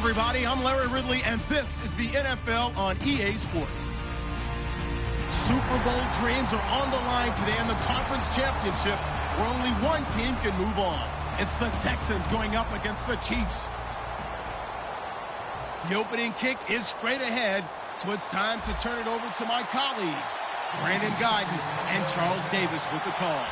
everybody. I'm Larry Ridley, and this is the NFL on EA Sports. Super Bowl dreams are on the line today in the conference championship, where only one team can move on. It's the Texans going up against the Chiefs. The opening kick is straight ahead, so it's time to turn it over to my colleagues, Brandon Gaudin and Charles Davis with the call.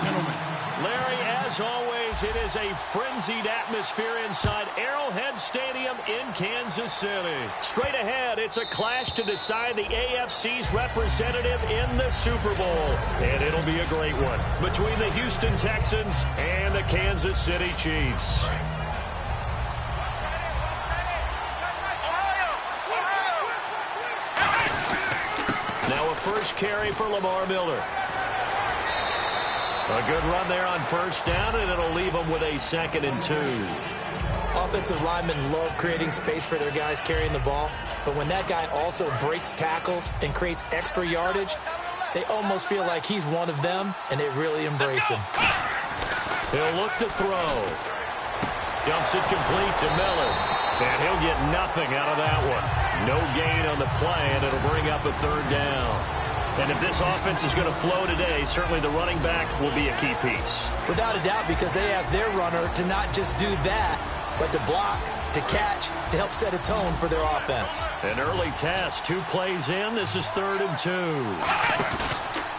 Gentlemen. Larry, as always, it is a frenzied atmosphere inside Arrowhead Stadium in Kansas City. Straight ahead, it's a clash to decide the AFC's representative in the Super Bowl. And it'll be a great one between the Houston Texans and the Kansas City Chiefs. Now a first carry for Lamar Miller. A good run there on first down, and it'll leave them with a 2nd and 2. Offensive linemen love creating space for their guys carrying the ball, but when that guy also breaks tackles and creates extra yardage, they almost feel like he's one of them, and they really embrace him. He'll look to throw. Dumps it complete to Miller, and he'll get nothing out of that one. No gain on the play, and it'll bring up a 3rd down. And if this offense is going to flow today, certainly the running back will be a key piece. Without a doubt, because they ask their runner to not just do that, but to block, to catch, to help set a tone for their offense. An early test, 2 plays in. This is 3rd and 2.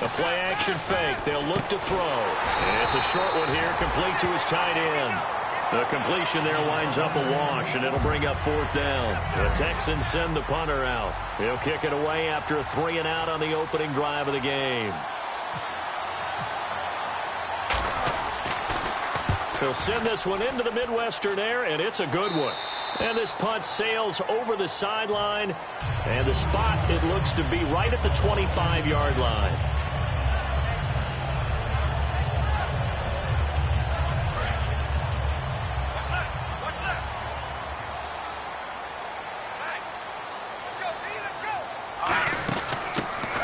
A play-action fake. They'll look to throw. And it's a short one here, complete to his tight end. The completion there winds up a wash, and it'll bring up 4th down. The Texans send the punter out. He'll kick it away after a 3-and-out on the opening drive of the game. He'll send this one into the Midwestern air, and it's a good one. And this punt sails over the sideline, and the spot, it looks to be right at the 25-yard line.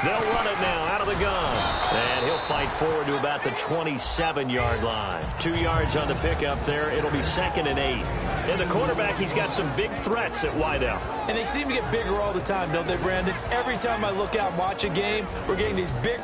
They'll run it now out of the gun. And he'll fight forward to about the 27-yard line. 2 yards on the pickup there. It'll be 2nd and 8. And the quarterback, he's got some big threats at wideout. And they seem to get bigger all the time, don't they, Brandon? Every time I look out and watch a game, we're getting these big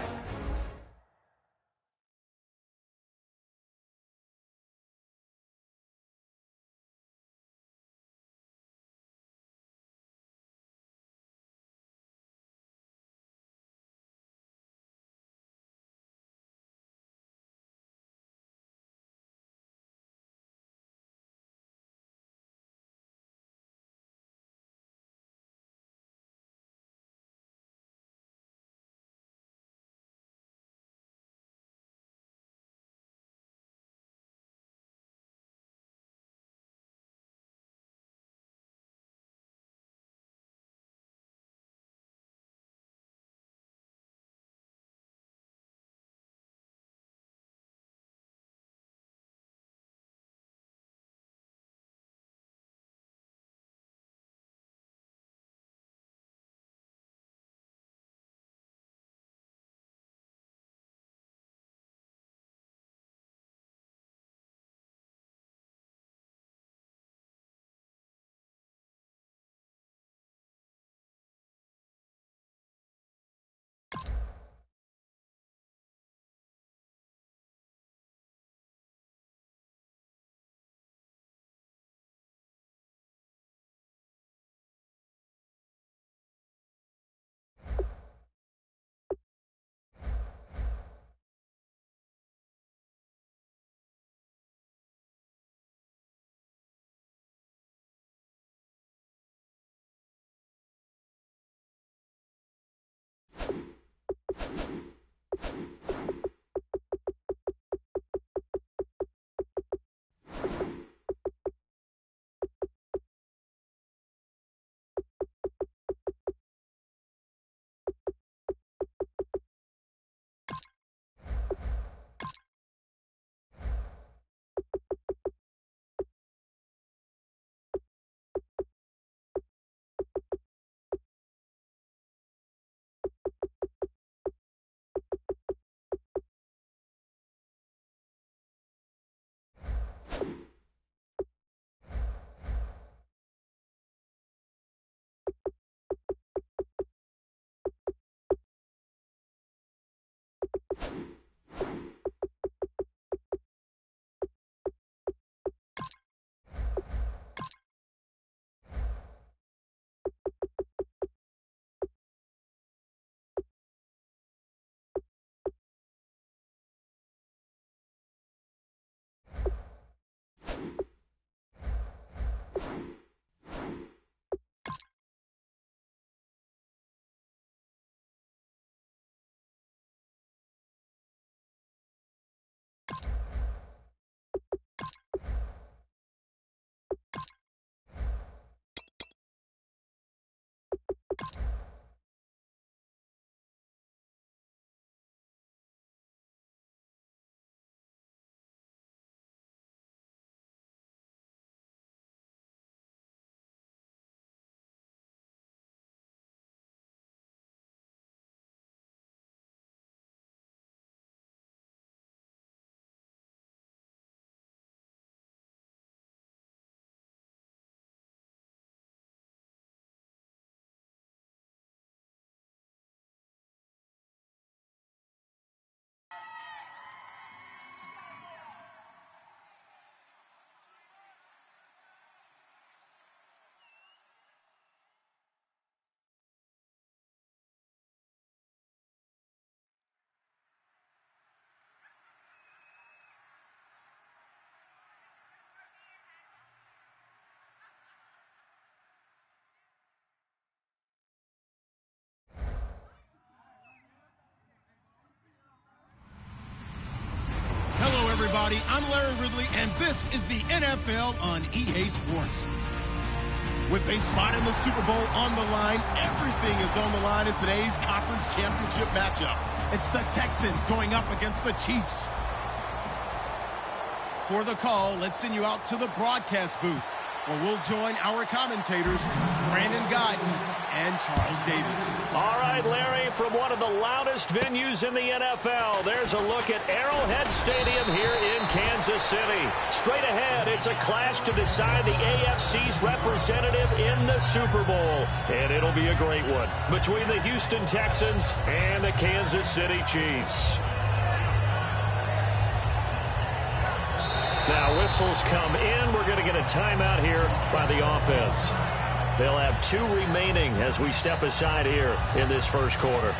Everybody, I'm Larry Ridley, and this is the NFL on EA Sports. With a spot in the Super Bowl on the line, everything is on the line in today's conference championship matchup. It's the Texans going up against the Chiefs. For the call, let's send you out to the broadcast booth, where we'll join our commentators, Brandon Guyton and Charles Davis. All right, Larry, from one of the loudest venues in the NFL, there's a look at Arrowhead Stadium here in Kansas City. Straight ahead, it's a clash to decide the AFC's representative in the Super Bowl. And it'll be a great one between the Houston Texans and the Kansas City Chiefs. Now, whistles come in. We're going to get a timeout here by the offense. They'll have 2 remaining as we step aside here in this first quarter.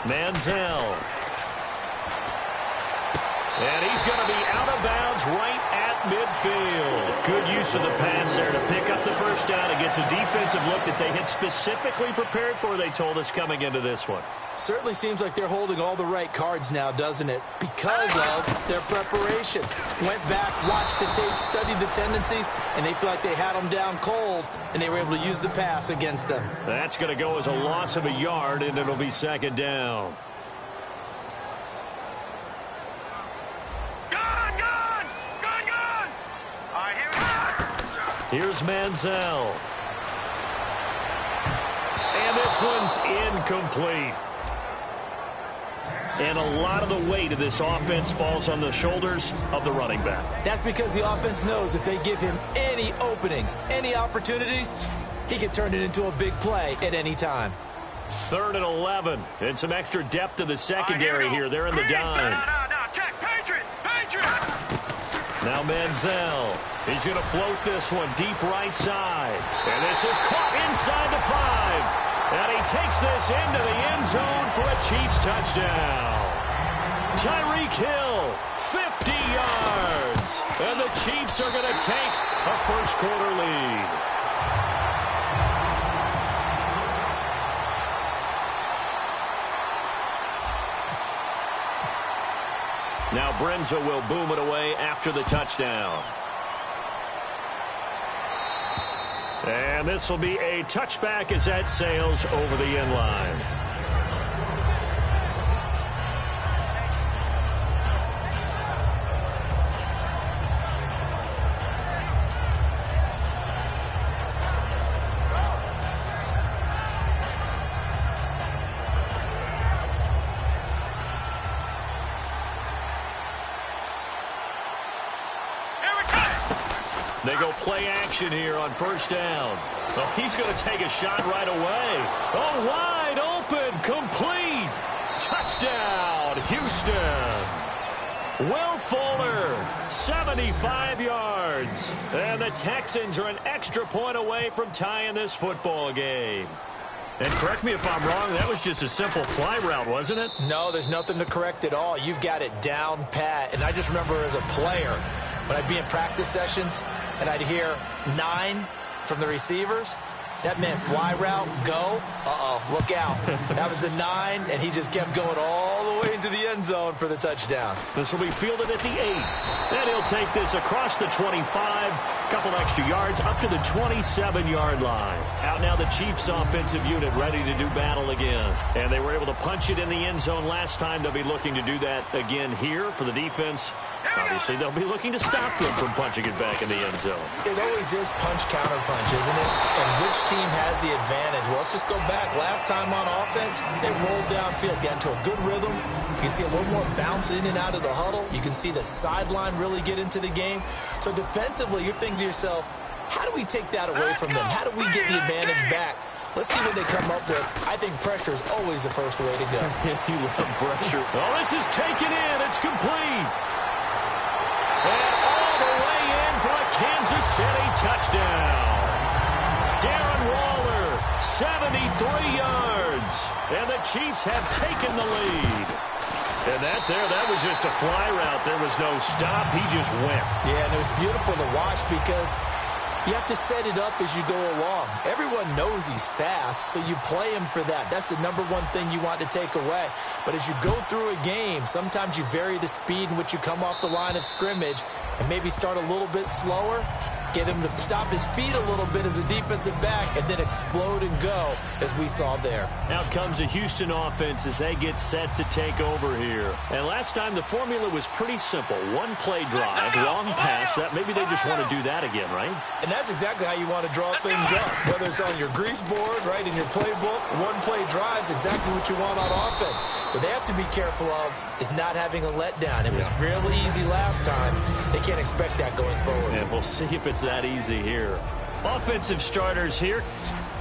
Manziel. And he's going to be out of bounds right at midfield. Good use of the pass there to pick up the first down. It gets a defensive look that they had specifically prepared for, they told us, coming into this one. Certainly seems like they're holding all the right cards now, doesn't it? Because of their preparation. Went back, watched the tape, studied the tendencies, and they feel like they had them down cold, and they were able to use the pass against them. That's going to go as a loss of a yard, and it'll be second down. Here's Manziel. And this one's incomplete. And a lot of the weight of this offense falls on the shoulders of the running back. That's because the offense knows if they give him any openings, any opportunities, he can turn it into a big play at any time. 3rd and 11. And some extra depth to the secondary here. They're in the dime. No, check. Patriot. Now Manziel. He's going to float this one deep right side. And this is caught inside the 5. And he takes this into the end zone for a Chiefs touchdown. Tyreek Hill, 50 yards. And the Chiefs are going to take a first quarter lead. Now Brenza will boom it away after the touchdown. And this will be a touchback as that sails over the end line. They go play action here on first down. Oh, he's going to take a shot right away. Oh, wide open, complete. Touchdown, Houston. Will Fuller, 75 yards. And the Texans are an extra point away from tying this football game. And correct me if I'm wrong, that was just a simple fly route, wasn't it? No, there's nothing to correct at all. You've got it down pat. And I just remember as a player, when I'd be in practice sessions and I'd hear 9 from the receivers, that meant fly route, go, look out. That was the 9, and he just kept going all the way into the end zone for the touchdown. This will be fielded at the 8. And he'll take this across the 25, couple extra yards, up to the 27-yard line. Out now the Chiefs offensive unit ready to do battle again. And they were able to punch it in the end zone last time. They'll be looking to do that again here for the defense. Obviously, they'll be looking to stop them from punching it back in the end zone. It always is punch-counter-punch, isn't it? And which team has the advantage? Well, let's just go back. Last time on offense, they rolled downfield, got into a good rhythm. You can see a little more bounce in and out of the huddle. You can see the sideline really get into the game. So defensively, you're thinking to yourself, how do we take that away from them? How do we get the advantage back? Let's see what they come up with. I think pressure is always the first way to go. You love pressure. Oh, this is taken in. It's complete. And all the way in for a Kansas City touchdown. Darren Waller, 73 yards. And the Chiefs have taken the lead. And that was just a fly route. There was no stop. He just went. Yeah, and it was beautiful to watch because you have to set it up as you go along. Everyone knows he's fast, so you play him for that. That's the number one thing you want to take away. But as you go through a game, sometimes you vary the speed in which you come off the line of scrimmage and maybe start a little bit slower, get him to stop his feet a little bit as a defensive back, and then explode and go, as we saw there. Out comes a Houston offense as they get set to take over here. And last time, the formula was pretty simple. One play drive, long pass. That maybe they just want to do that again, right? And that's exactly how you want to draw things up. Whether it's on your grease board, right, in your playbook, one play drive is exactly what you want on offense. What they have to be careful of is not having a letdown. It was real easy last time. They can't expect that going forward. And we'll see if it's that easy here. Offensive starters here.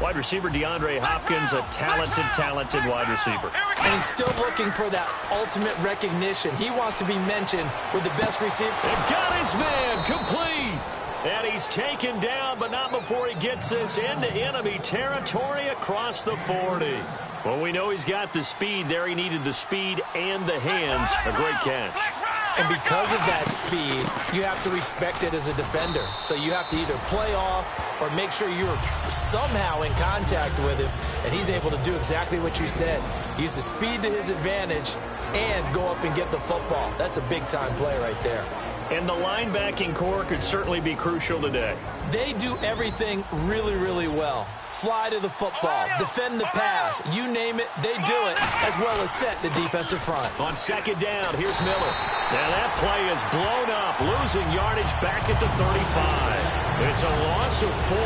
Wide receiver DeAndre Hopkins, a talented wide receiver. And he's still looking for that ultimate recognition. He wants to be mentioned with the best receiver. And got his man complete. And he's taken down, but not before he gets this into enemy territory across the 40. Well, we know he's got the speed there. He needed the speed and the hands. A great catch. And because of that speed, you have to respect it as a defender. So you have to either play off or make sure you're somehow in contact with him. And he's able to do exactly what you said. Use the speed to his advantage and go up and get the football. That's a big-time play right there. And the linebacking core could certainly be crucial today. They do everything really, really well. Fly to the football, defend the pass, you name it, they do it, as well as set the defensive front. On second down, here's Miller. Now that play is blown up, losing yardage back at the 35. It's a loss of 4.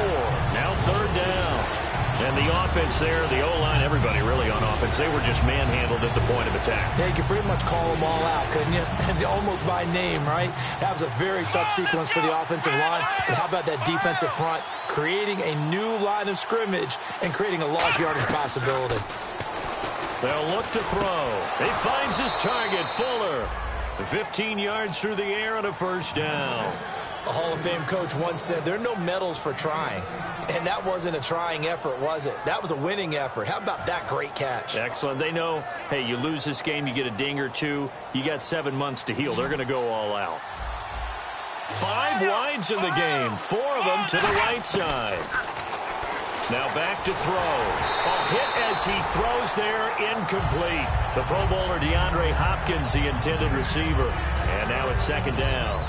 Now third down. And the offense there, the O-line, everybody really on offense, they were just manhandled at the point of attack. Yeah, you could pretty much call them all out, couldn't you? Almost by name, right? That was a very tough sequence for the offensive line. But how about that defensive front creating a new line of scrimmage and creating a large yardage possibility? They'll look to throw. He finds his target, Fuller. 15 yards through the air and a first down. A Hall of Fame coach once said, there are no medals for trying. And that wasn't a trying effort, was it? That was a winning effort. How about that great catch? Excellent. They know, hey, you lose this game, you get a ding or two. You got 7 months to heal. They're going to go all out. 5 wides in the game. 4 of them to the right side. Now back to throw. A hit as he throws there, incomplete. The Pro Bowler DeAndre Hopkins, the intended receiver. And now it's second down.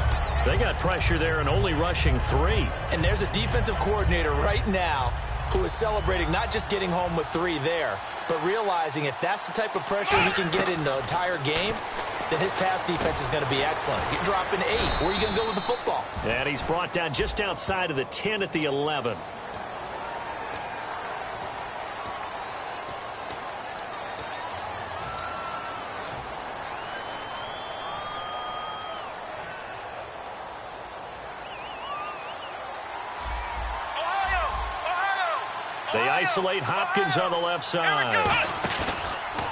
They got pressure there and only rushing 3. And there's a defensive coordinator right now who is celebrating not just getting home with 3 there, but realizing if that's the type of pressure he can get in the entire game, then his pass defense is going to be excellent. You're dropping 8. Where are you going to go with the football? And he's brought down just outside of the 10 at the 11. They isolate Hopkins on the left side.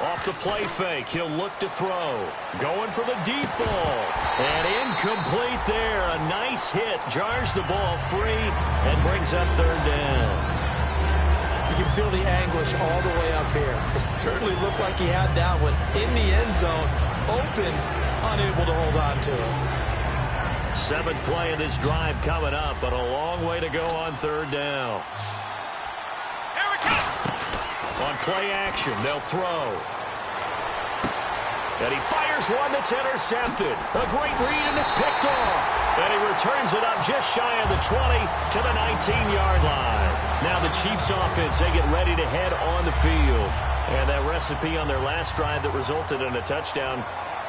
Off the play fake, he'll look to throw. Going for the deep ball. And incomplete there. A nice hit. Jars the ball free and brings up third down. You can feel the anguish all the way up here. It certainly looked like he had that one in the end zone. Open, unable to hold on to it. 7th play of this drive coming up, but a long way to go on third down. On play action, they'll throw. And he fires one that's intercepted. A great read, and it's picked off. And he returns it up just shy of the 20 to the 19-yard line. Now the Chiefs offense, they get ready to head on the field. And that recipe on their last drive that resulted in a touchdown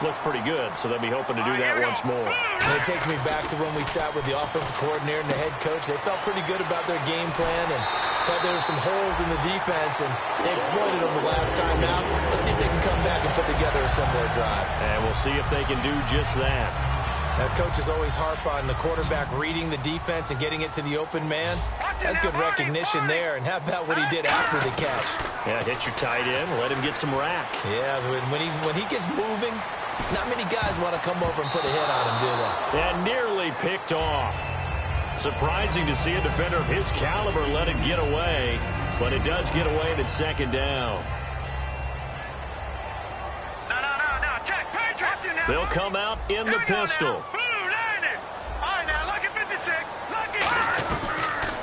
looked pretty good, so they'll be hoping to do that once more. And it takes me back to when we sat with the offensive coordinator and the head coach. They felt pretty good about their game plan and thought there were some holes in the defense, and they exploited them the last time out. Let's see if they can come back and put together a similar drive. And we'll see if they can do just that. Now, coaches always harp on the quarterback reading the defense and getting it to the open man. That's good recognition there. And how about what he did after the catch? Yeah, hit your tight end, let him get some rack. Yeah, when he gets moving, not many guys want to come over and put a hit on him, do they? And nearly picked off. Surprising to see a defender of his caliber let it get away, but it does get away and it's second down. They'll come out in the pistol.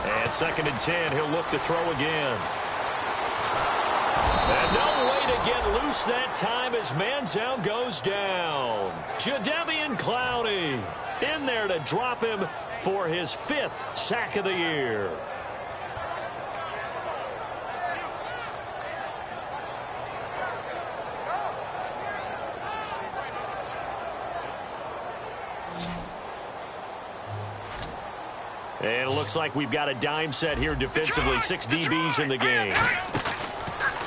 And 2nd and 10, he'll look to throw again. And no way to get loose that time as Manziel goes down. Jadeveon Clowney in there to drop him for his 5th sack of the year. And it looks like we've got a dime set here defensively. 6 DBs in the game.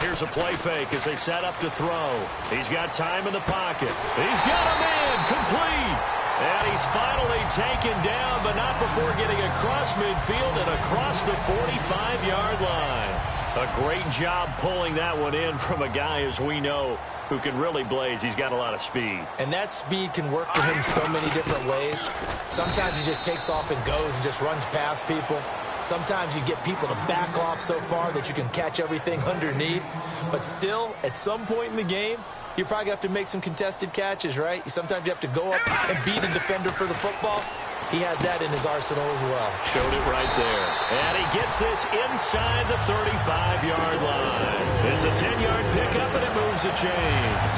Here's a play fake as they set up to throw. He's got time in the pocket. He's got a man complete. And he's finally taken down, but not before getting across midfield and across the 45-yard line. A great job pulling that one in from a guy, as we know, who can really blaze. He's got a lot of speed. And that speed can work for him so many different ways. Sometimes he just takes off and goes and just runs past people. Sometimes you get people to back off so far that you can catch everything underneath. But still, at some point in the game, you probably have to make some contested catches, right? Sometimes you have to go up and beat a defender for the football. He has that in his arsenal as well. Showed it right there. And he gets this inside the 35-yard line. It's a 10-yard pickup, and it moves the chains.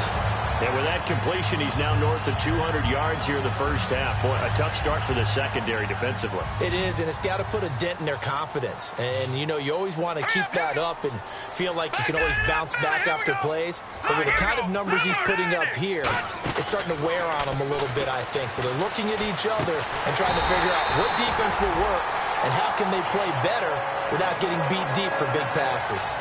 And with that completion, he's now north of 200 yards here in the first half. Boy, a tough start for the secondary defensively. It is, and it's got to put a dent in their confidence. And, you know, you always want to keep that up and feel like you can always bounce back after plays. But with the kind of numbers he's putting up here, it's starting to wear on them a little bit, I think. So they're looking at each other and trying to figure out what defense will work and how can they play better without getting beat deep for big passes.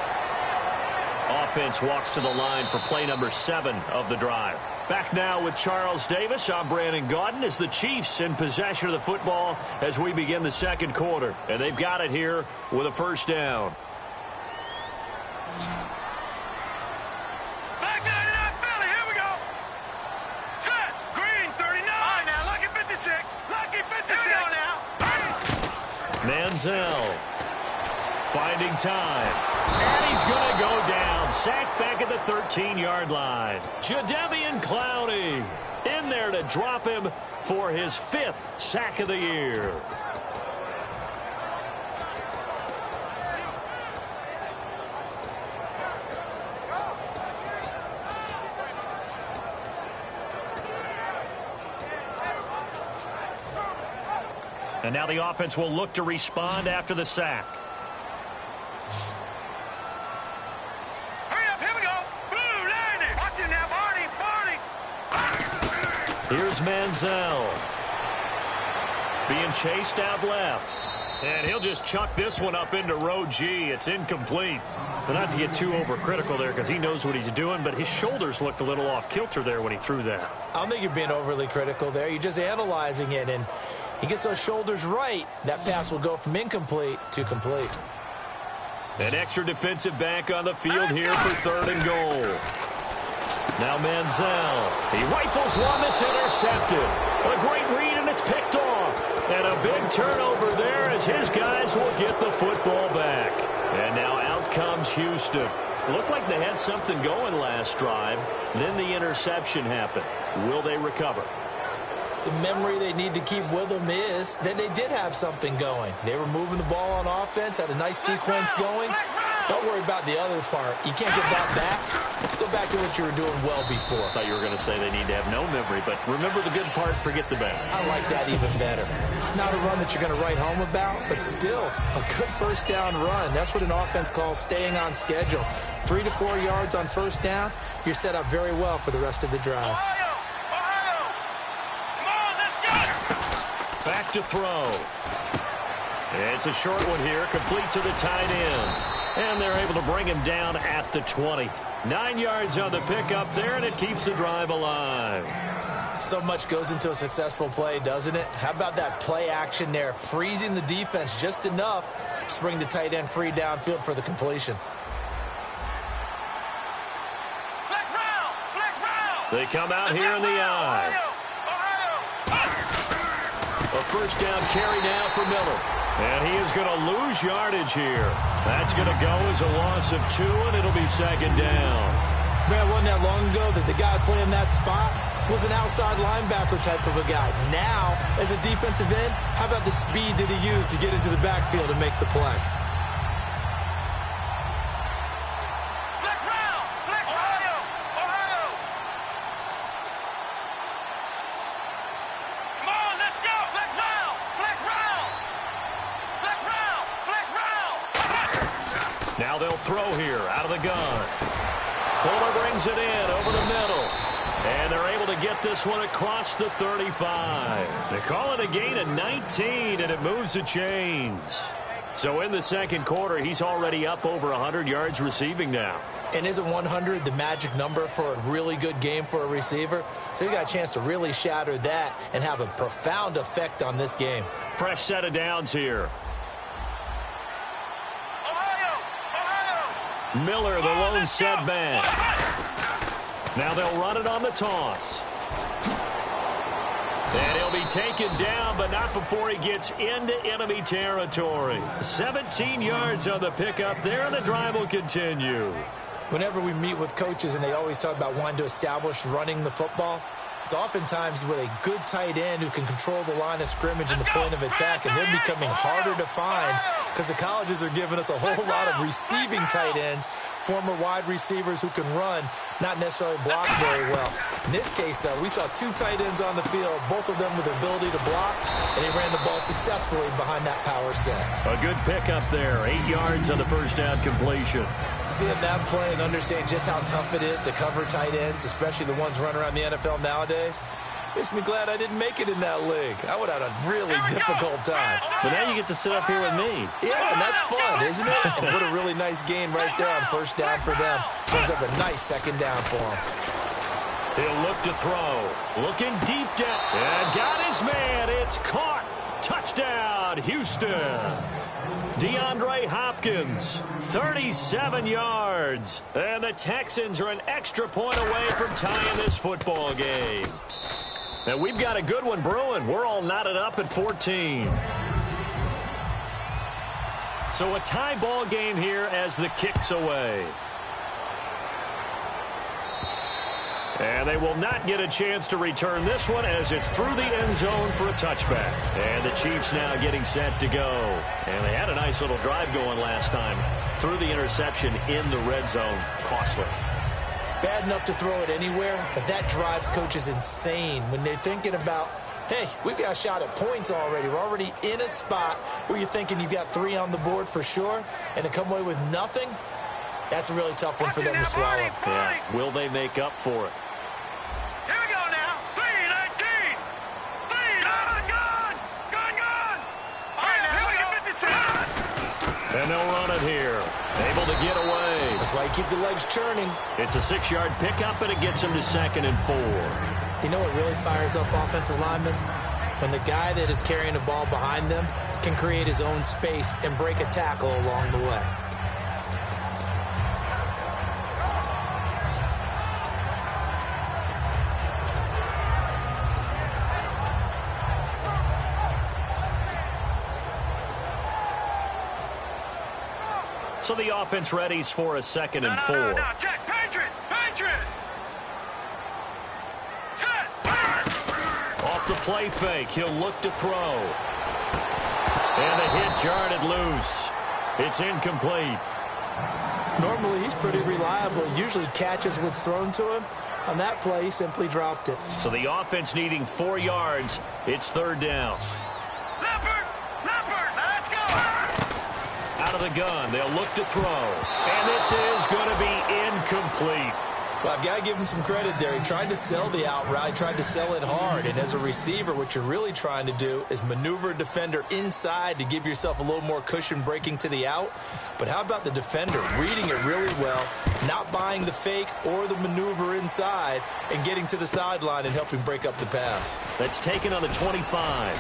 Offense walks to the line for play number 7 of the drive. Back now with Charles Davis. I'm Brandon Gaudin as the Chiefs in possession of the football as we begin the second quarter. And they've got it here with a first down. Back 99 Philly, here we go. Set, green 39. All right, now, lucky 56. Lucky 56. Here we go now. Manziel finding time. And he's going to go down. Sacked back at the 13-yard line. Jadeveon Clowney in there to drop him for his 5th sack of the year. And now the offense will look to respond after the sack. Here's Manziel. Being chased out left. And he'll just chuck this one up into row G. It's incomplete. But not to get too overcritical there because he knows what he's doing, but his shoulders looked a little off kilter there when he threw that. I don't think you're being overly critical there. You're just analyzing it, and he gets those shoulders right. That pass will go from incomplete to complete. An extra defensive back on the field here for 3rd and goal. Now Manziel. He rifles one that's intercepted. A great read, and it's picked off. And a big turnover there as his guys will get the football back. And now out comes Houston. Looked like they had something going last drive. Then the interception happened. Will they recover? The memory they need to keep with them is that they did have something going. They were moving the ball on offense, had a nice sequence going. Don't worry about the other part. You can't get that back. Let's go back to what you were doing well before. I thought you were going to say they need to have no memory, but remember the good part, forget the bad. I like that even better. Not a run that you're going to write home about, but still a good first down run. That's what an offense calls staying on schedule. 3 to 4 yards on first down, you're set up very well for the rest of the drive. Back to throw. It's a short one here, complete to the tight end. And they're able to bring him down at the 20. 9 yards on the pickup there, and it keeps the drive alive. So much goes into a successful play, doesn't it? How about that play action there, freezing the defense just enough to bring the tight end free downfield for the completion. They come out here in the eye. A first down carry now for Miller. And he is going to lose yardage here. That's going to go as a loss of 2, and it'll be 2nd down. Man, wasn't that long ago that the guy playing that spot was an outside linebacker type of a guy. Now, as a defensive end, how about the speed that he used to get into the backfield and make the play? Now they'll throw here out of the gun. Fuller brings it in over the middle. And they're able to get this one across the 35. They call it a gain of 19, and it moves the chains. So in the second quarter, he's already up over 100 yards receiving now. And isn't 100 the magic number for a really good game for a receiver? So he got a chance to really shatter that and have a profound effect on this game. Fresh set of downs here. Miller, the lone setback. Now they'll run it on the toss. And he'll be taken down, but not before he gets into enemy territory. 17 yards on the pickup there, and the drive will continue. Whenever we meet with coaches and they always talk about wanting to establish running the football, it's oftentimes with a good tight end who can control the line of scrimmage and the point of attack, and they're becoming harder to find because the colleges are giving us a whole lot of receiving tight ends, former wide receivers who can run, not necessarily block very well. In this case, though, we saw 2 tight ends on the field, both of them with the ability to block, and he ran the ball successfully behind that power set. A good pickup there, 8 yards on the first down completion. Seeing that play and understand just how tough it is to cover tight ends, especially the ones running around the NFL nowadays, makes me glad I didn't make it in that league. I would have had a really difficult time. But now you get to sit up here with me. Yeah, and that's fun, isn't it? And what a really nice game right there on first down for them. Brings up a nice second down for them. He'll look to throw. Looking deep down. And got his man. It's caught. Touchdown, Houston. DeAndre Hopkins, 37 yards. And the Texans are an extra point away from tying this football game. And we've got a good one brewing. We're all knotted up at 14. So a tie ball game here as the kick's away. And they will not get a chance to return this one as it's through the end zone for a touchback. And the Chiefs now getting set to go. And they had a nice little drive going last time. Through the interception in the red zone. Costly. Bad enough to throw it anywhere, but that drives coaches insane when they're thinking about, hey, we've got a shot at points already. We're already in a spot where you're thinking you've got 3 on the board for sure, and to come away with nothing, that's a really tough one for them to swallow. Yeah. Will they make up for it? Here we go now. 3-19. 3, gun. All right, now, here we go. And they'll run it here. Able to get away. That's why you keep the legs churning. It's a 6-yard pickup, and it gets him to 2nd and 4. You know what really fires up offensive linemen? When the guy that is carrying the ball behind them can create his own space and break a tackle along the way. So the offense readies for a 2nd and 4. No, check. Patriot. Set. Off the play fake, he'll look to throw. And the hit jarred it loose. It's incomplete. Normally, he's pretty reliable. Usually catches what's thrown to him. On that play, he simply dropped it. So the offense needing 4 yards. It's 3rd down. Leopard, let's go. Out of the gun, they'll look to throw. And this is going to be incomplete. Well, I've got to give him some credit there. He tried to sell the out route, tried to sell it hard. And as a receiver, what you're really trying to do is maneuver a defender inside to give yourself a little more cushion breaking to the out. But how about the defender reading it really well, not buying the fake or the maneuver inside, and getting to the sideline and helping break up the pass? That's taken on the 25.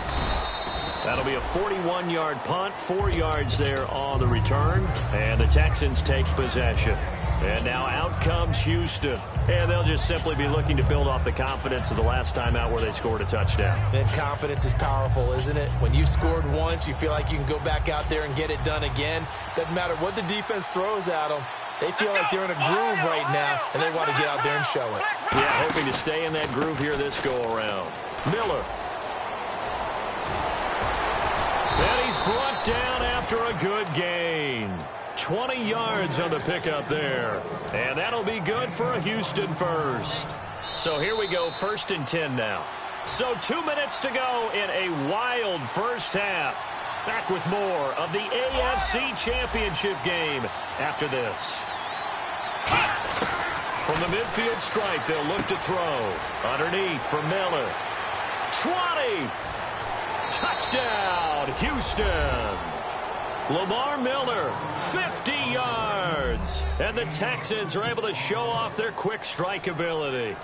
That'll be a 41-yard punt, 4 yards there on the return. And the Texans take possession. And now out comes Houston. And they'll just simply be looking to build off the confidence of the last time out where they scored a touchdown. Then confidence is powerful, isn't it? When you've scored once, you feel like you can go back out there and get it done again. Doesn't matter what the defense throws at them. They feel like they're in a groove right now, and they want to get out there and show it. Yeah, hoping to stay in that groove here this go-around. Miller. And he's brought down after a good gain. 20 yards on the pickup there. And that'll be good for a Houston first. So here we go, 1st and 10 now. So 2 minutes to go in a wild first half. Back with more of the AFC Championship game after this. From the midfield stripe, they'll look to throw. Underneath for Miller. 20. Touchdown, Houston. Lamar Miller, 50 yards. And the Texans are able to show off their quick strike ability.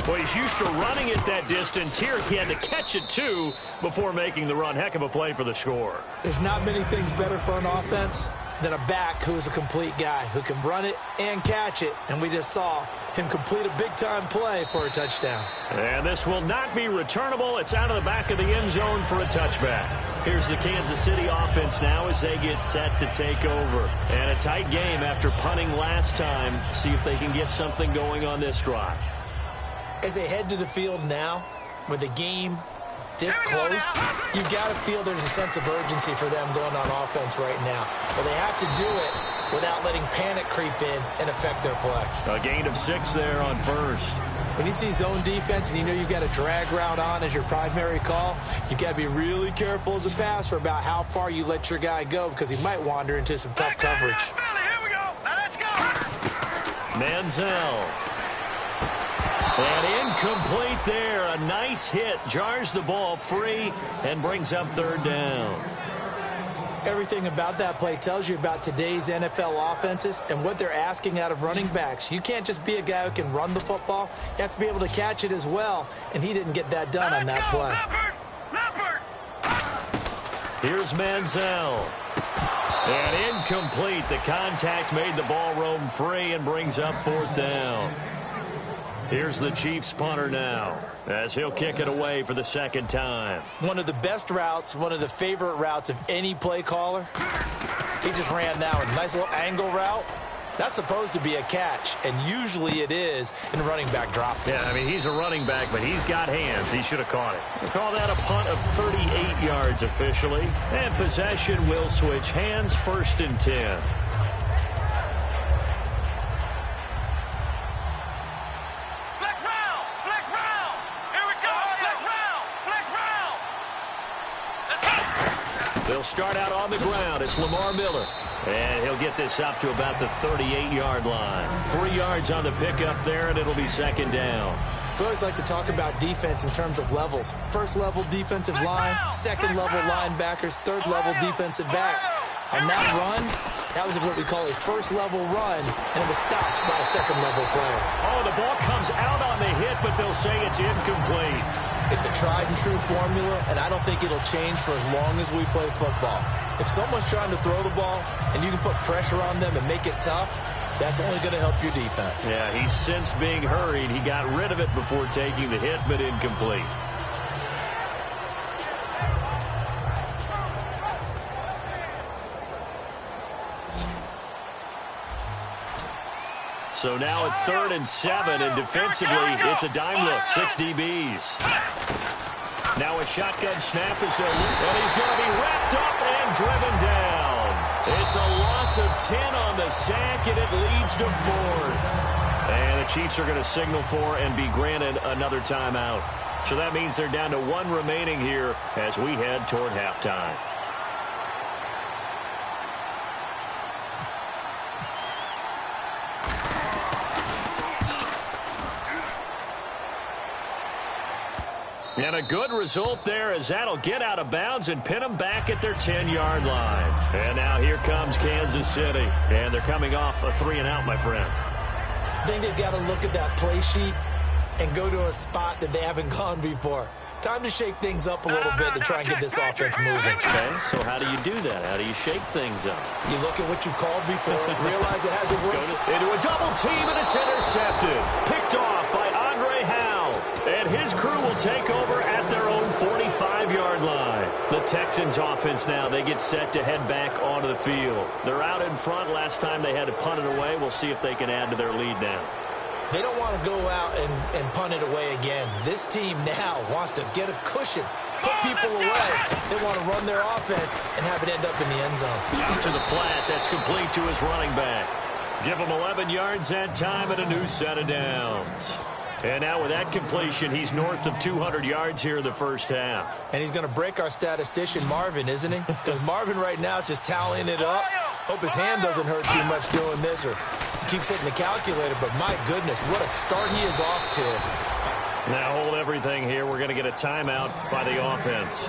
Well, he's used to running it that distance. Here he had to catch it, too, before making the run. Heck of a play for the score. There's not many things better for an offense than a back who is a complete guy who can run it and catch it. And we just saw him complete a big-time play for a touchdown. And this will not be returnable. It's out of the back of the end zone for a touchback. Here's the Kansas City offense now as they get set to take over. And a tight game after punting last time. See if they can get something going on this drive. As they head to the field now, with the game this close, you've got to feel there's a sense of urgency for them going on offense right now. But they have to do it without letting panic creep in and affect their play. A gain of 6 there on first. When you see zone defense and you know you've got a drag route on as your primary call, you've got to be really careful as a passer about how far you let your guy go because he might wander into some tough coverage. Here we go. Now let's go. Manziel. And incomplete there. A nice hit. Jars the ball free and brings up 3rd down. Everything about that play tells you about today's NFL offenses and what they're asking out of running backs. You can't just be a guy who can run the football. You have to be able to catch it as well, and he didn't get that done on that play. Leopard. Here's Manziel. And incomplete. The contact made the ball roam free and brings up 4th down. Here's the Chiefs punter now as he'll kick it away for the 2nd time. One of the best routes, one of the favorite routes of any play caller. He just ran that one. Nice little angle route. That's supposed to be a catch, and usually it is, and the running back dropped it. Yeah, I mean, he's a running back, but he's got hands. He should have caught it. We'll call that a punt of 38 yards officially. And possession will switch hands, 1st and 10. They'll start out on the ground. It's Lamar Miller. And he'll get this up to about the 38-yard line. 3 yards on the pickup there, and it'll be 2nd down. We always like to talk about defense in terms of levels. 1st level defensive line, 2nd level linebackers, 3rd level defensive backs. On that run, that was what we call a 1st level run, and it was stopped by a 2nd level player. Oh, the ball comes out on the hit, but they'll say it's incomplete. It's a tried and true formula, and I don't think it'll change for as long as we play football. If someone's trying to throw the ball and you can put pressure on them and make it tough, that's only going to help your defense. Yeah, he's since being hurried. He got rid of it before taking the hit, but incomplete. So now at 3rd and 7, and defensively, it's a dime look, 6 DBs. Now a shotgun snap is there, and he's going to be wrapped up and driven down. It's a loss of 10 on the sack, and it leads to 4th. And the Chiefs are going to signal for and be granted another timeout. So that means they're down to 1 remaining here as we head toward halftime. And a good result there as that'll get out of bounds and pin them back at their 10-yard line. And now here comes Kansas City. And thee coming off a 3-and-out, my friend. I think they've got to look at that play sheet and go to a spot that they haven't gone before. Time to shake things up a little bit to try and get this offense moving. Okay, so how do you do that? How do you shake things up? You look at what you've called before, realize it hasn't worked. Into a double team, and it's intercepted. Picked off by Andre Howell. And his crew will take over at their own 45-yard line. The Texans offense now, they get set to head back onto the field. They're out in front. Last time they had to punt it away. We'll see if they can add to their lead now. They don't want to go out and punt it away again. This team now wants to get a cushion, put people away. They want to run their offense and have it end up in the end zone. Out to the flat. That's complete to his running back. Give him 11 yards that time and a new set of downs. And now with that completion, he's north of 200 yards here in the first half. And he's going to break our statistician, Marvin, isn't he? Because Marvin right now is just tallying it up. Hope his hand doesn't hurt too much doing this, or he keeps hitting the calculator. But my goodness, what a start he is off to. Now hold everything here. We're going to get a timeout by the offense.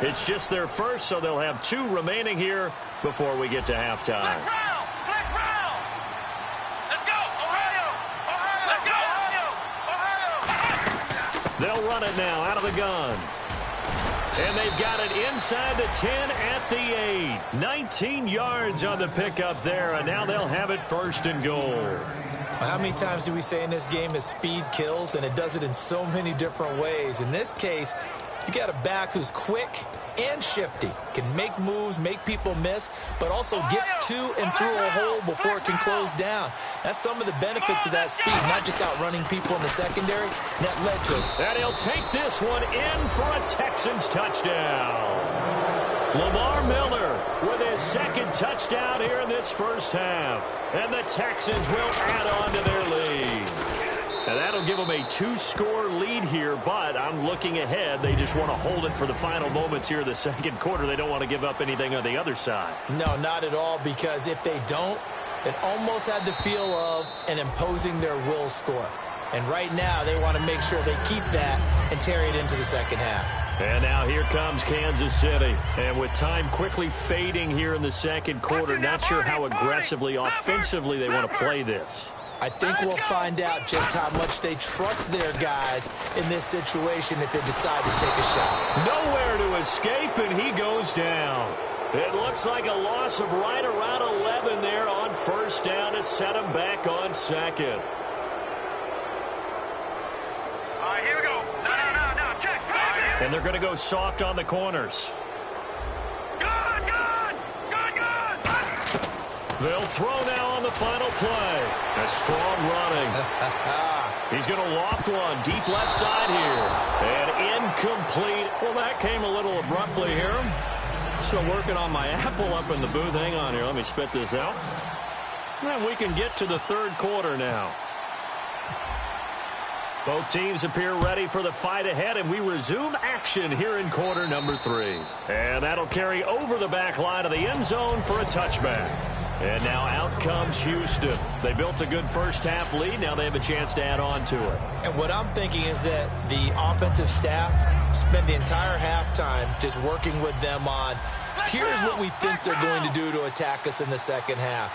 It's just their first, so they'll have 2 remaining here before we get to halftime. Flex round. Let's go, Ohio. Let's go, Ohio. They'll run it now out of the gun. And they've got it inside the 10 at the 8. 19 yards on the pickup there, and now they'll have it 1st and goal. How many times do we say in this game that speed kills, and it does it in so many different ways? In this case, you got a back who's quick and shifty, can make moves, make people miss, but also gets to and through a hole before it can close down. That's some of the benefits of that speed, not just outrunning people in the secondary. That led to it. And he'll take this one in for a Texans touchdown. Lamar Miller with his 2nd touchdown here in this first half. And the Texans will add on to their lead. And that'll give them a 2-score lead here, but I'm looking ahead. They just want to hold it for the final moments here in the 2nd quarter. They don't want to give up anything on the other side. No, not at all, because if they don't, it almost had the feel of an imposing their will score. And right now, they want to make sure they keep that and carry it into the 2nd half. And now here comes Kansas City. And with time quickly fading here in the 2nd quarter, not sure how aggressively, offensively they want to play this. I think we'll find out just how much they trust their guys in this situation if they decide to take a shot. Nowhere to escape, and he goes down. It looks like a loss of right around 11 there on 1st down to set him back on 2nd. All right, here we go. No, check. And they're going to go soft on the corners. Good. They'll throw now on the final play. A strong running. He's going to loft one deep left side here. And incomplete. Well, that came a little abruptly here. Still working on my apple up in the booth. Hang on here. Let me spit this out. And we can get to the 3rd quarter now. Both teams appear ready for the fight ahead, and we resume action here in quarter number 3. And that'll carry over the back line of the end zone for a touchback. And now out comes Houston. They built a good first half lead. Now they have a chance to add on to it. And what I'm thinking is that the offensive staff spent the entire halftime just working with them on, here's what we think they're going to do to attack us in the 2nd half.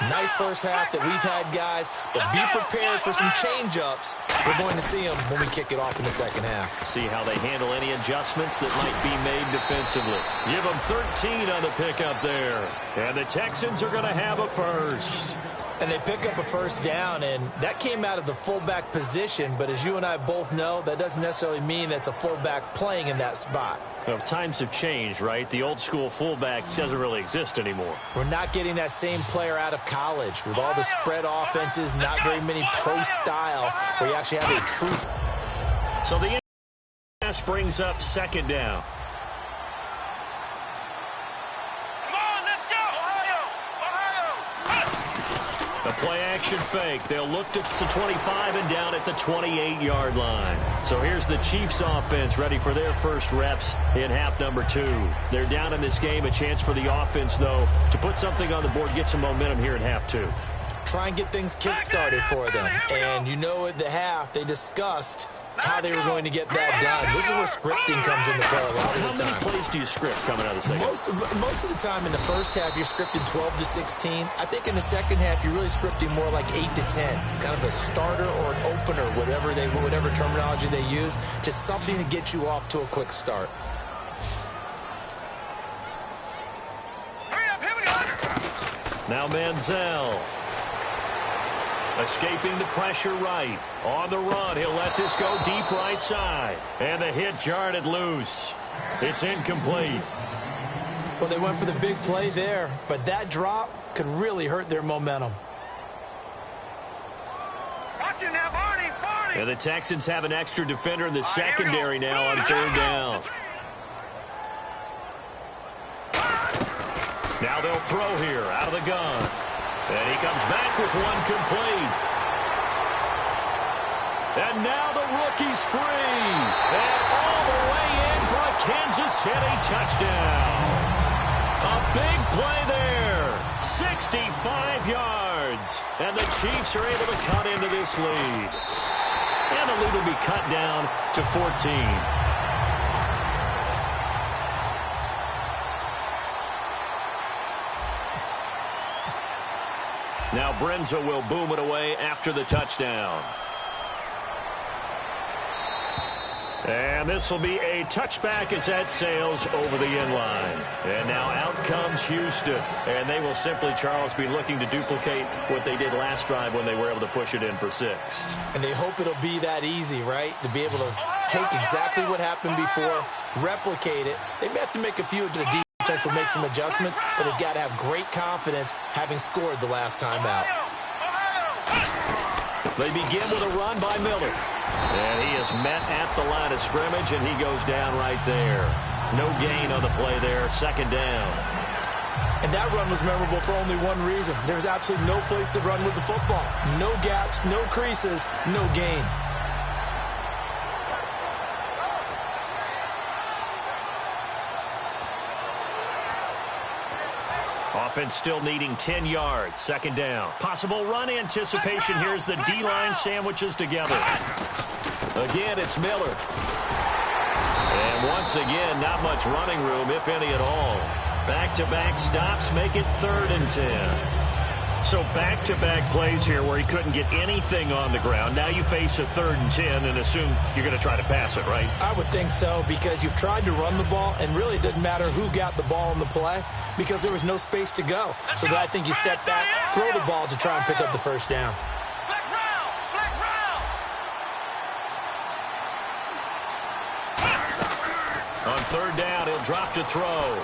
Nice first half that we've had, guys, but be prepared for some change-ups. We're going to see them when we kick it off in the 2nd half. See how they handle any adjustments that might be made defensively. Give them 13 on the pickup there. And the Texans are going to have a first. And they pick up a first down, and that came out of the fullback position. But as you and I both know, that doesn't necessarily mean that's a fullback playing in that spot. Well, times have changed, right? The old school fullback doesn't really exist anymore. We're not getting that same player out of college with all the spread offenses, not very many pro style where you actually have a true. So the pass brings up second down. The play-action fake. They'll look to the 25 and down at the 28-yard line. So here's the Chiefs offense ready for their first reps in half number 2. They're down in this game. A chance for the offense, though, to put something on the board, get some momentum here in half 2. Try and get things kick-started for them. And you know at the half, they discussed how they were going to get that done. This is where scripting comes into play a lot of the time. How many plays do you script coming out of the second? Most of the time in the first half, you're scripting 12 to 16. I think in the second half, you're really scripting more like 8 to 10. Kind of a starter or an opener, whatever terminology they use. Just something to get you off to a quick start. Now Manziel. Escaping the pressure right. On the run, he'll let this go deep right side. And the hit jarred it loose. It's incomplete. Well, they went for the big play there, but that drop could really hurt their momentum. Watch it now, Barney. And the Texans have an extra defender in the secondary now on third down. Now they'll throw here out of the gun. And he comes back with one complete. And now the rookie's free. And all the way in for a Kansas City touchdown. A big play there. 65 yards. And the Chiefs are able to cut into this lead. And the lead will be cut down to 14. Now Brenza will boom it away after the touchdown. And this will be a touchback as that sails over the inline. And now out comes Houston. And they will simply, Charles, be looking to duplicate what they did last drive when they were able to push it in for 6. And they hope it'll be that easy, right? To be able to take exactly what happened before, replicate it. They may have to make a few of the defense will make some adjustments, but they've got to have great confidence having scored the last time out. They begin with a run by Miller. And he is met at the line of scrimmage, and he goes down right there. No gain on the play there, second down. And that run was memorable for only one reason. There's absolutely no place to run with the football. No gaps, no creases, no gain. Offense still needing 10 yards. Second down. Possible run anticipation. Here's the D-line sandwiches together. Again, it's Miller. And once again, not much running room, if any at all. Back-to-back stops make it 3rd and 10. So back-to-back plays here where he couldn't get anything on the ground. Now you face a 3rd and 10 and assume you're going to try to pass it, right? I would think so, because you've tried to run the ball, and really it doesn't matter who got the ball in the play because there was no space to go. So I think you step back, throw the ball to try and pick up the first down. On third down, he'll drop to throw.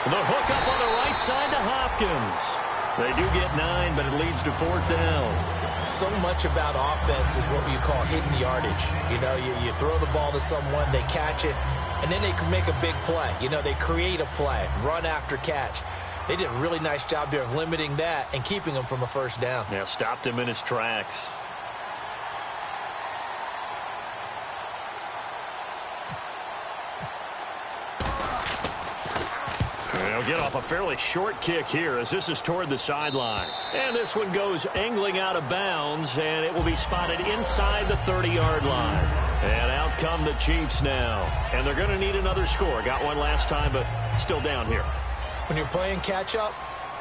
The hook up on the right side to Hopkins. They do get 9, but it leads to 4th down. So much about offense is what you call hidden yardage. You know, you throw the ball to someone, they catch it, and then they can make a big play. You know, they create a play, run after catch. They did a really nice job there of limiting that and keeping him from a first down. Yeah, stopped him in his tracks. They'll get off a fairly short kick here as this is toward the sideline. And this one goes angling out of bounds, and it will be spotted inside the 30-yard line. And out come the Chiefs now. And they're going to need another score. Got one last time, but still down here. When you're playing catch-up,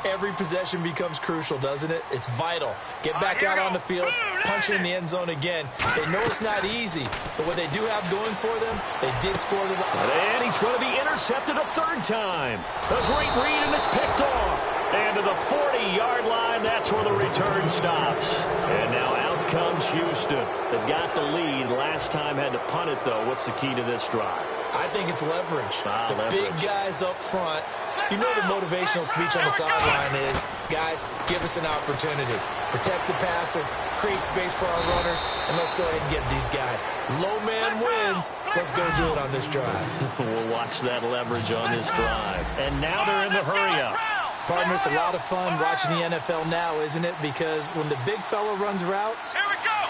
every possession becomes crucial, doesn't it? It's vital. Get back out on the field, punch it in the end zone again. They know it's not easy, but what they do have going for them, they did score the... And he's going to be intercepted a 3rd time. A great read, and it's picked off. And to the 40-yard line, that's where the return stops. And now out comes Houston. They've got the lead. Last time had to punt it, though. What's the key to this drive? I think it's leverage. Leverage. Big guys up front. You know the motivational speech on the sideline is, guys, give us an opportunity. Protect the passer, create space for our runners, and let's go ahead and get these guys. Low man wins. Let's go do it on this drive. We'll watch that leverage on this drive. And now they're in the hurry-up. Partner, it's a lot of fun watching the NFL now, isn't it? Because when the big fella runs routes,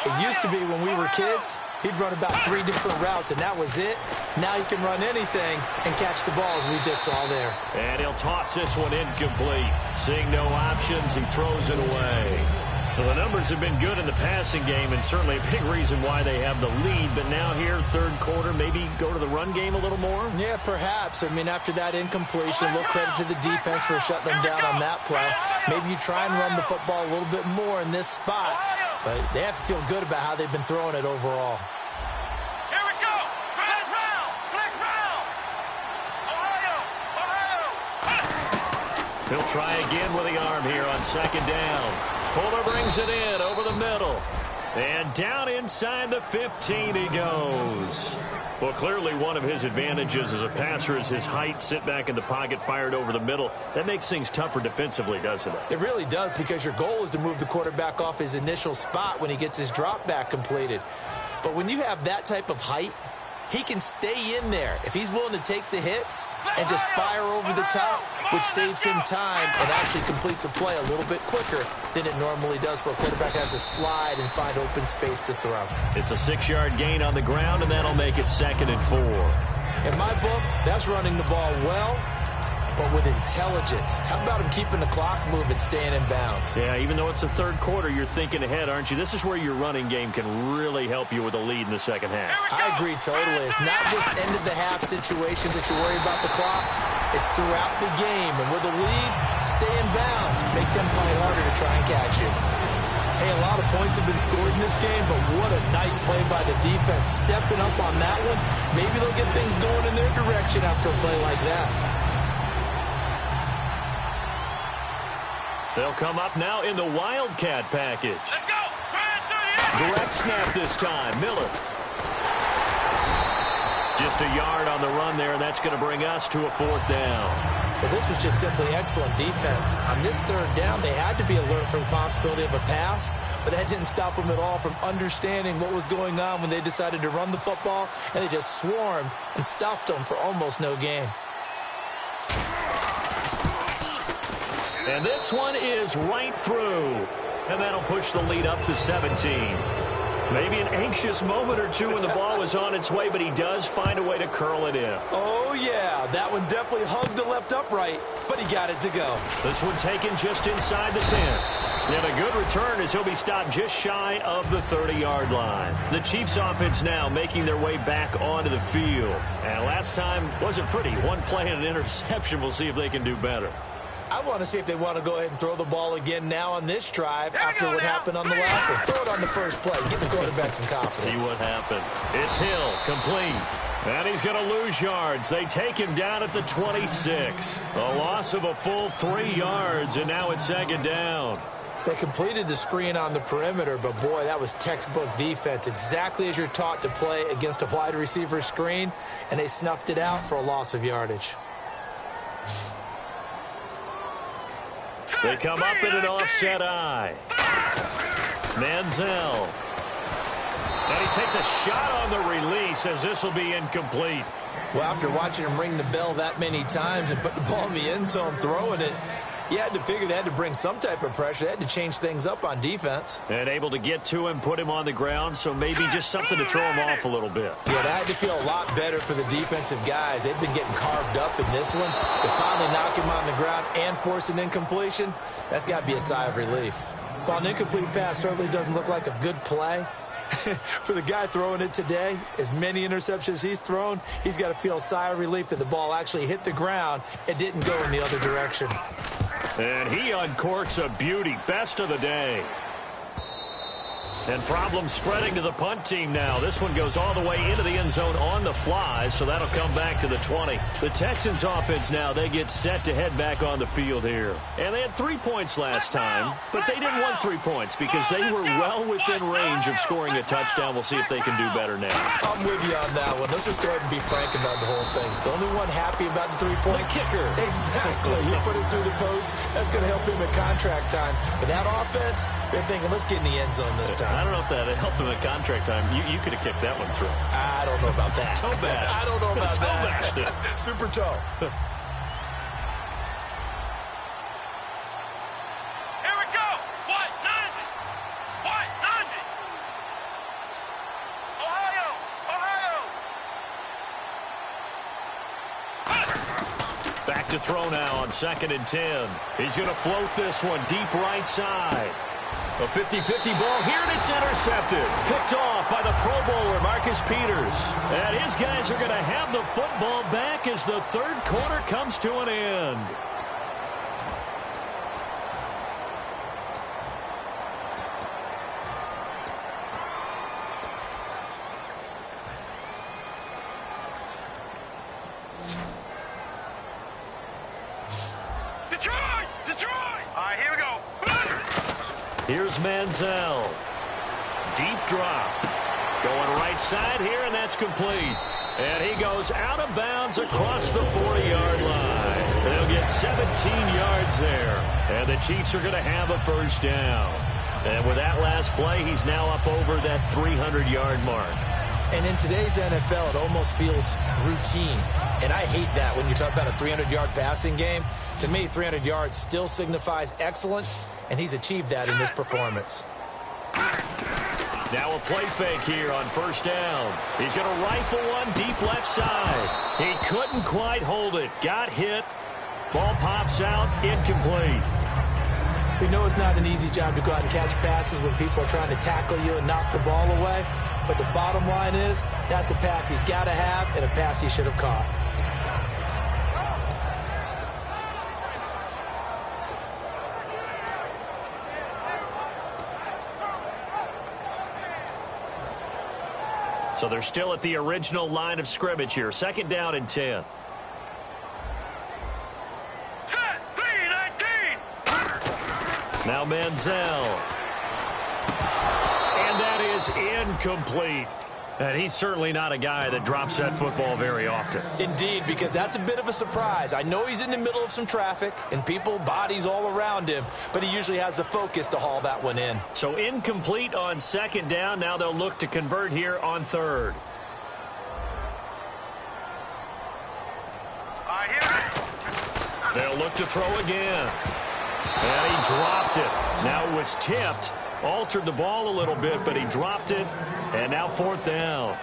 it used to be when we were kids, he'd run about 3 different routes, and that was it. Now he can run anything and catch the balls we just saw there. And he'll toss this one incomplete. Seeing no options, he throws it away. So the numbers have been good in the passing game, and certainly a big reason why they have the lead. But now here, third quarter, maybe go to the run game a little more? Yeah, perhaps. I mean, after that incompletion, a little credit to the defense for shutting them down on that play. Maybe you try and run the football a little bit more in this spot. But they have to feel good about how they've been throwing it overall. Here we go. Flex round. Flex round. Ohio. He'll try again with the arm here on second down. Fuller brings it in over the middle. And down inside the 15 he goes. Well, clearly one of his advantages as a passer is his height. Sit back in the pocket, fired over the middle. That makes things tougher defensively, doesn't it? It really does, because your goal is to move the quarterback off his initial spot when he gets his drop back completed. But when you have that type of height, he can stay in there if he's willing to take the hits and just fire over the top, which saves him time and actually completes a play a little bit quicker than it normally does for a quarterback that has to slide and find open space to throw. It's a 6-yard gain on the ground, and that'll make it 2nd and 4. In my book, that's running the ball well, but with intelligence. How about him keeping the clock moving, staying in bounds? Yeah, even though it's the third quarter, you're thinking ahead, aren't you? This is where your running game can really help you with a lead in the second half. I agree totally. It's not just end-of-the-half situations that you worry about the clock. It's throughout the game. And with a lead, stay in bounds. Make them fight harder to try and catch you. Hey, a lot of points have been scored in this game, but what a nice play by the defense. Stepping up on that one, maybe they'll get things going in their direction after a play like that. They'll come up now in the Wildcat package. Let's go. Direct snap this time. Miller. Just a yard on the run there, and that's going to bring us to a 4th down. Well, this was just simply excellent defense. On this 3rd down, they had to be alert for the possibility of a pass, but that didn't stop them at all from understanding what was going on when they decided to run the football, and they just swarmed and stuffed them for almost no gain. And this one is right through. And that'll push the lead up to 17. Maybe an anxious moment or two when the ball was on its way, but he does find a way to curl it in. Oh, yeah. That one definitely hugged the left upright, but he got it to go. This one taken just inside the 10. And a good return as he'll be stopped just shy of the 30-yard line. The Chiefs offense now making their way back onto the field. And last time wasn't pretty. One play and an interception. We'll see if they can do better. I want to see if they want to go ahead and throw the ball again now on this drive after what happened on the last one. Throw it on the first play. Give the quarterback some confidence. See what happens. It's Hill, complete. And he's going to lose yards. They take him down at the 26. A loss of a full 3 yards, and now it's 2nd down. They completed the screen on the perimeter, but boy, that was textbook defense. Exactly as you're taught to play against a wide receiver screen, and they snuffed it out for a loss of yardage. They come up in an offset eye. Manziel. And he takes a shot on the release as this will be incomplete. Well, after watching him ring the bell that many times and put the ball in the end zone throwing it, you had to figure they had to bring some type of pressure. They had to change things up on defense. And able to get to him, put him on the ground, so maybe just something to throw him off a little bit. Yeah, that had to feel a lot better for the defensive guys. They've been getting carved up in this one. To finally knock him on the ground and force an incompletion, that's got to be a sigh of relief. While an incomplete pass certainly doesn't look like a good play, for the guy throwing it today, as many interceptions he's thrown, he's got to feel a sigh of relief that the ball actually hit the ground and didn't go in the other direction. And he uncorks a beauty. Best of the day. And problems spreading to the punt team now. This one goes all the way into the end zone on the fly, so that'll come back to the 20. The Texans offense now, they get set to head back on the field here. And they had 3 points last time, but they didn't want 3 points because they were well within range of scoring a touchdown. We'll see if they can do better now. I'm with you on that one. Let's just go ahead and be frank about the whole thing. The only one happy about the 3-point kicker. Exactly. He put it through the post. That's going to help him at contract time. But that offense, they're thinking, let's get in the end zone this time. I don't know if that helped him at contract time. You could have kicked that one through. I don't know about that. Toe bash. I don't know about toe that. bashed it. Super toe. Here we go. What? 90. What? 90. Ohio. Back to throw now on 2nd and 10. He's going to float this one deep right side. A 50-50 ball here, and it's intercepted. Picked off by the Pro Bowler, Marcus Peters. And his guys are going to have the football back as the third quarter comes to an end. Detroit. All right, here we go. Here's Manziel. Deep drop. Going right side here, and that's complete. And he goes out of bounds across the 40-yard line. They'll get 17 yards there. And the Chiefs are going to have a first down. And with that last play, he's now up over that 300-yard mark. And in today's NFL, it almost feels routine. And I hate that when you talk about a 300-yard passing game. To me, 300 yards still signifies excellence, and he's achieved that in this performance. Now a play fake here on first down. He's going to rifle one deep left side. He couldn't quite hold it. Got hit. Ball pops out. Incomplete. We know it's not an easy job to go out and catch passes when people are trying to tackle you and knock the ball away. But the bottom line is, that's a pass he's got to have and a pass he should have caught. So they're still at the original line of scrimmage here. 2nd down and 10. Set. 3-19. Now Manziel. And that is incomplete. And he's certainly not a guy that drops that football very often. Indeed, because that's a bit of a surprise. I know he's in the middle of some traffic and people, bodies all around him, but he usually has the focus to haul that one in. So incomplete on 2nd down. Now they'll look to convert here on 3rd. They'll look to throw again. And he dropped it. Now it was tipped. Altered the ball a little bit, but he dropped it. And now 4th down.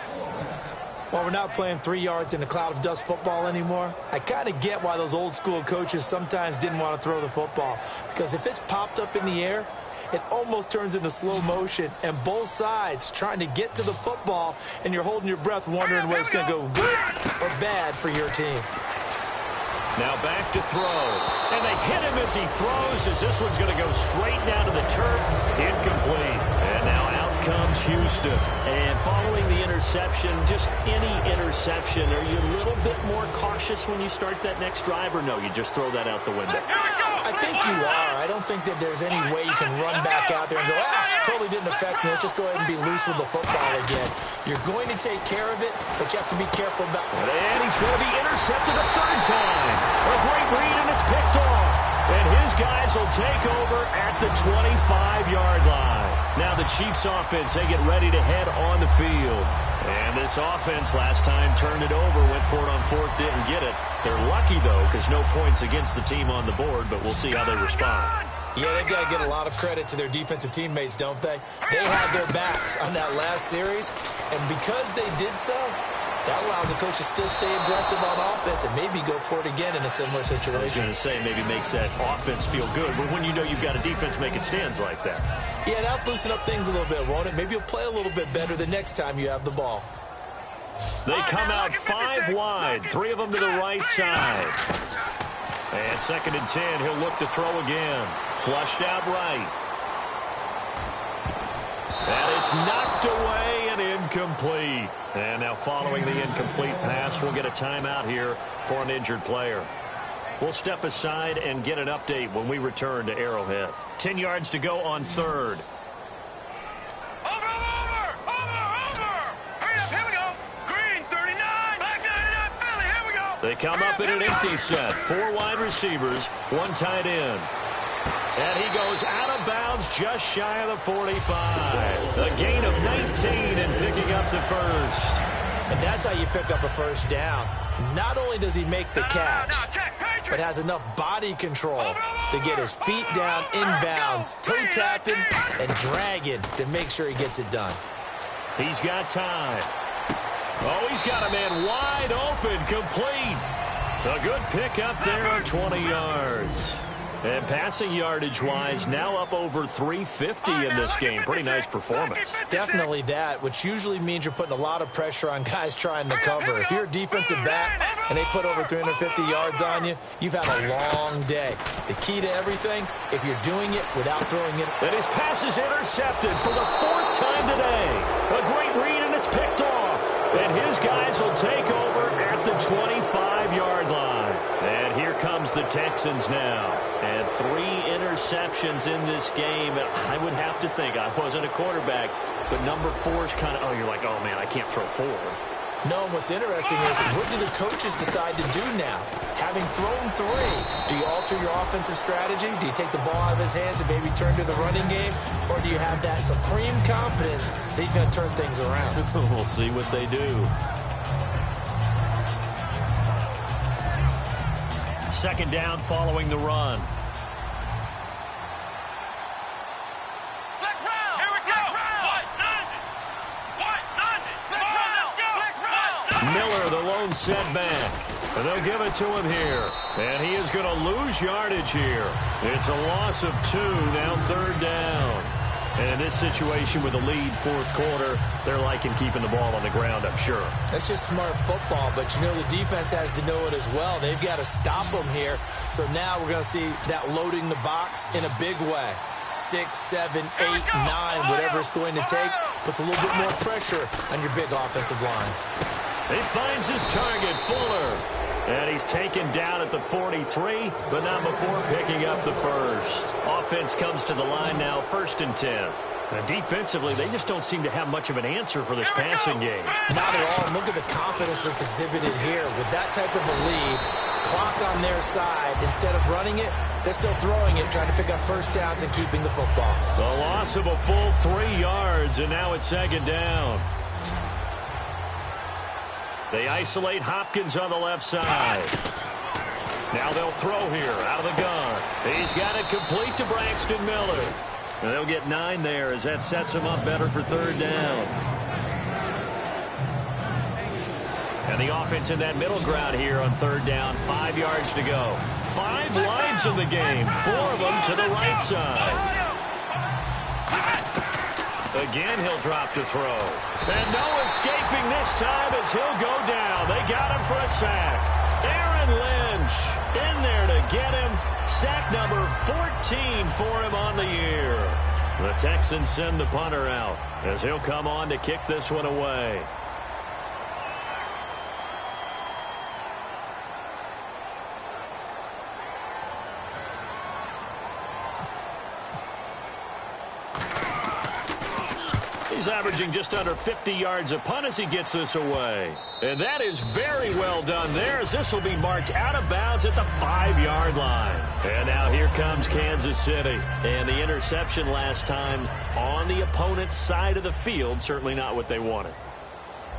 Well, we're not playing 3 yards in a cloud of dust football anymore. I kind of get why those old school coaches sometimes didn't want to throw the football. Because if it's popped up in the air, it almost turns into slow motion. And both sides trying to get to the football, and you're holding your breath wondering whether it's going to go good or bad for your team. Now back to throw. And they hit him as he throws, as this one's going to go straight down to the turf. Incomplete. And now out comes Houston. And following the interception, just any interception, are you a little bit more cautious when you start that next drive, or no, you just throw that out the window? I think you are. I don't think that there's any way you can run back out there and go, totally didn't affect me. Let's just go ahead and be loose with the football again. You're going to take care of it, but you have to be careful about it. And he's going to be intercepted a 3rd time. A great read, and it's picked off. And his guys will take over at the 25-yard line. Now the Chiefs offense, they get ready to head on the field. And this offense last time turned it over, went for it on 4th, didn't get it. They're lucky, though, because no points against the team on the board, but we'll see how they respond. Yeah, they've got to get a lot of credit to their defensive teammates, don't they? They had their backs on that last series, and because they did so, that allows the coach to still stay aggressive on offense and maybe go for it again in a similar situation. I was going to say maybe makes that offense feel good, but when you know you've got a defense making stands like that. Yeah, that'll loosen up things a little bit, won't it? Maybe you'll play a little bit better the next time you have the ball. They come out 5 wide, 3 of them to the right side. And 2nd and 10, he'll look to throw again. Flushed out right. And it's knocked away and incomplete. And now following the incomplete pass, we'll get a timeout here for an injured player. We'll step aside and get an update when we return to Arrowhead. 10 yards to go on third. They come up in an empty set. 4 wide receivers, 1 tight end. And he goes out of bounds just shy of the 45. A gain of 19 and picking up the first. And that's how you pick up a first down. Not only does he make the catch, but has enough body control to get his feet down inbounds, toe tapping and dragging to make sure he gets it done. He's got time. Oh, he's got a man wide open, complete. A good pick up there of 20 yards. And passing yardage-wise, now up over 350 in this game. Pretty nice performance. Definitely that, which usually means you're putting a lot of pressure on guys trying to cover. If you're a defensive back and they put over 350 yards on you, you've had a long day. The key to everything, if you're doing it without throwing it. And his pass is intercepted for the 4th time today. A great read, and it's picked off. And his guys will take over at the 25-yard line. And here comes the Texans now. And 3 interceptions in this game. I would have to think, I wasn't a quarterback, but number 4 is kind of, oh, you're like, oh, man, I can't throw 4. No, and what's interesting is, what do the coaches decide to do now? Having thrown 3, do you alter your offensive strategy? Do you take the ball out of his hands and maybe turn to the running game? Or do you have that supreme confidence that he's going to turn things around? We'll see what they do. Second down following the run. Miller, the lone setback. And they'll give it to him here. And he is going to lose yardage here. It's a loss of 2, now 3rd down. And in this situation with a lead 4th quarter, they're liking keeping the ball on the ground, I'm sure. That's just smart football, but you know the defense has to know it as well. They've got to stop them here. So now we're going to see that loading the box in a big way. 6, 7, 8, 9, whatever it's going to take, puts a little bit more pressure on your big offensive line. He finds his target, Fuller. And he's taken down at the 43, but not before picking up the first. Offense comes to the line now, 1st and 10. And defensively, they just don't seem to have much of an answer for this passing game. Not at all. And look at the confidence that's exhibited here. With that type of a lead, clock on their side, instead of running it, they're still throwing it, trying to pick up first downs and keeping the football. The loss of a full 3 yards, and now it's 2nd down. They isolate Hopkins on the left side. Now they'll throw here out of the gun. He's got it complete to Braxton Miller. And they'll get 9 there as that sets him up better for 3rd down. And the offense in that middle ground here on 3rd down. 5 yards to go. 5 lines in the game. 4 of them to the right side. Again, he'll drop to throw. And no escaping this time as he'll go down. They got him for a sack. Aaron Lynch in there to get him. Sack number 14 for him on the year. The Texans send the punter out as he'll come on to kick this one away. He's averaging just under 50 yards a punt as he gets this away. And that is very well done there, as this will be marked out of bounds at the 5-yard line. And now here comes Kansas City. And the interception last time on the opponent's side of the field, certainly not what they wanted.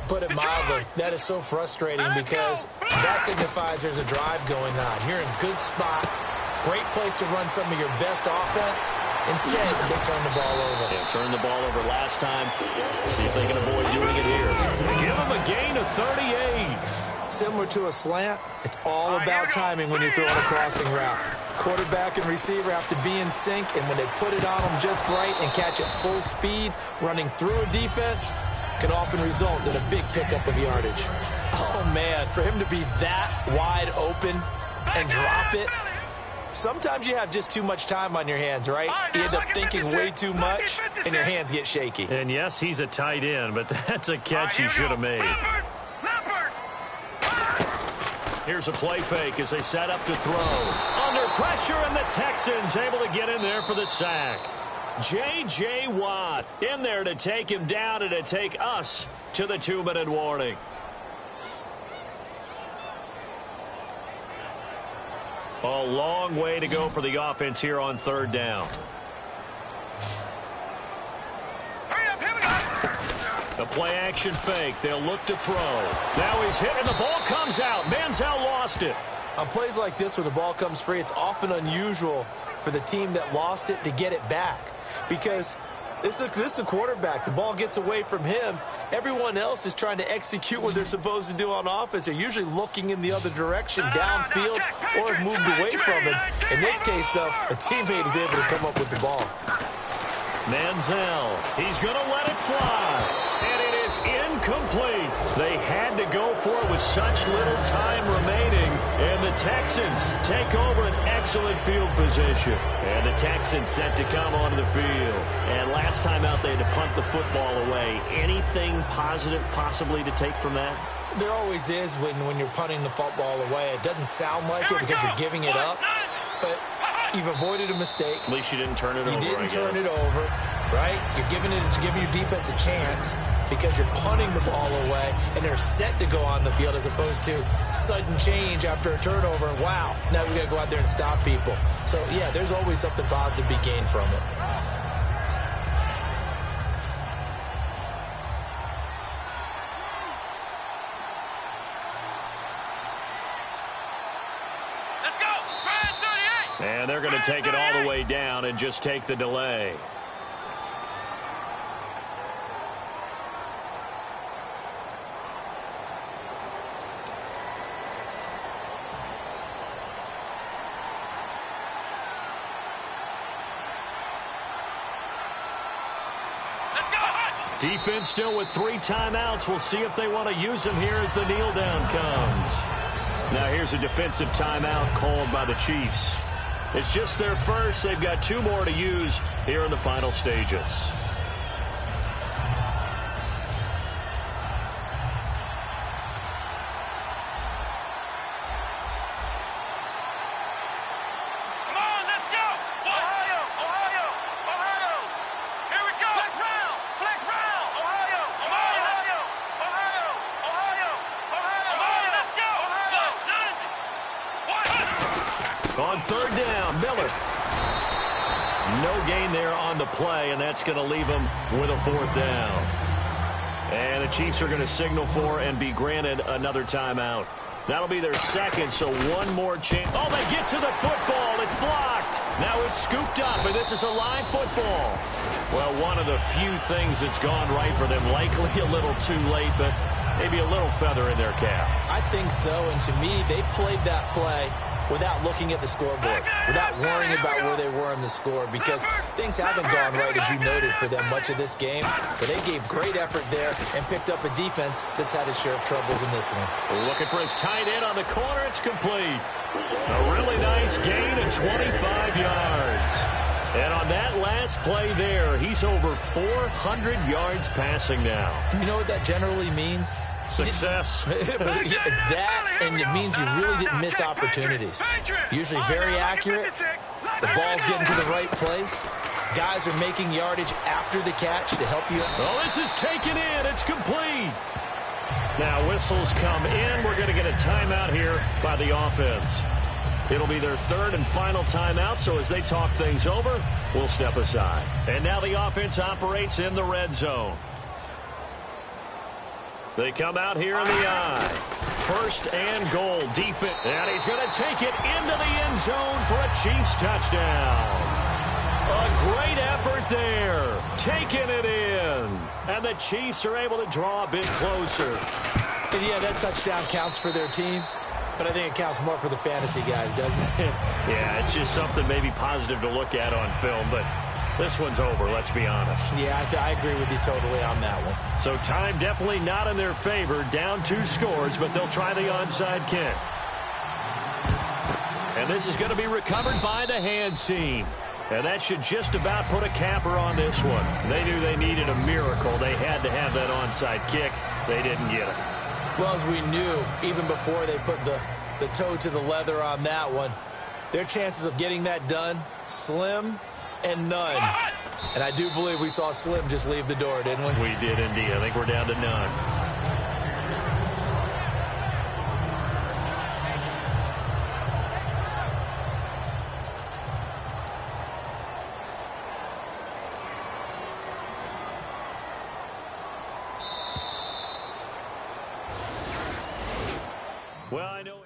Put it mildly, that is so frustrating because that signifies there's a drive going on. You're in good spot, great place to run some of your best offense. Instead, they turn the ball over. Yeah, turned the ball over last time. See if they can avoid doing it here. They give them a gain of 38. Similar to a slant, it's all about timing when you're throwing a crossing route. Quarterback and receiver have to be in sync, and when they put it on them just right and catch it full speed, running through a defense can often result in a big pickup of yardage. Oh, man, for him to be that wide open and drop it, Sometimes you have just too much time on your hands, right? You end up thinking way too much, and your hands get shaky. And yes, he's a tight end, but that's a catch he should have made. Here's a play fake as they set up to throw. Under pressure, and the Texans able to get in there for the sack. J.J. Watt in there to take him down and to take us to the 2-minute warning. A long way to go for the offense here on 3rd down. The play action fake. They'll look to throw. Now he's hit and the ball comes out. Manziel lost it. On plays like this where the ball comes free, it's often unusual for the team that lost it to get it back. Because this is a quarterback. The ball gets away from him. Everyone else is trying to execute what they're supposed to do on offense. They're usually looking in the other direction, downfield, or have moved away from it. In this case, though, a teammate is able to come up with the ball. Manziel, he's going to let it fly. And it is incomplete. They had to go for it with such little time remaining. And the Texans take over an excellent field position. And the Texans set to come onto the field. And last time out, they had to punt the football away. Anything positive possibly to take from that? There always is when you're punting the football away. It doesn't sound like it because you're giving it up. But you've avoided a mistake. At least you didn't turn it over, You didn't turn it over, right? You're giving your defense a chance because you're punting the ball away, and they're set to go on the field as opposed to sudden change after a turnover. And wow, now we got to go out there and stop people. So, yeah, there's always something positive to be gained from it. And they're going to take it all the way down and just take the delay. Defense still with 3 timeouts. We'll see if they want to use them here as the kneel down comes. Now here's a defensive timeout called by the Chiefs. It's just their first. They've got 2 more to use here in the final stages. On 3rd down, Miller. No gain there on the play, and that's going to leave them with a 4th down. And the Chiefs are going to signal for and be granted another timeout. That'll be their second, so one more chance. Oh, they get to the football. It's blocked. Now it's scooped up, and this is a live football. Well, one of the few things that's gone right for them. Likely a little too late, but maybe a little feather in their cap. I think so, and to me, they played that play without looking at the scoreboard, without worrying about where they were in the score, because things haven't gone right, as you noted, for them much of this game. But they gave great effort there and picked up a defense that's had its share of troubles in this one. Looking for his tight end on the corner. It's complete. A really nice gain of 25 yards. And on that last play there, he's over 400 yards passing now. You know what that generally means? Success. That, and it means you really didn't miss opportunities. Usually very accurate. The ball's getting to the right place. Guys are making yardage after the catch to help you. Oh, this is taken in. It's complete. Now whistles come in. We're going to get a timeout here by the offense. It'll be their 3rd and final timeout, so as they talk things over, we'll step aside. And now the offense operates in the red zone. They come out here in the eye. 1st and goal, defense. And he's going to take it into the end zone for a Chiefs touchdown. A great effort there. Taking it in. And the Chiefs are able to draw a bit closer. And yeah, that touchdown counts for their team. But I think it counts more for the fantasy guys, doesn't it? Yeah, it's just something maybe positive to look at on film, but this one's over, let's be honest. Yeah, I agree with you totally on that one. So time definitely not in their favor. Down 2 scores, but they'll try the onside kick. And And this is going to be recovered by the hands team. And that should just about put a capper on this one. They knew they needed a miracle. They had to have that onside kick. They didn't get it. Well, as we knew, even before they put the toe to the leather on that one, their chances of getting that done, slim and none. And I do believe we saw Slim just leave the door, didn't we? We did indeed. I think we're down to none. Well, I know.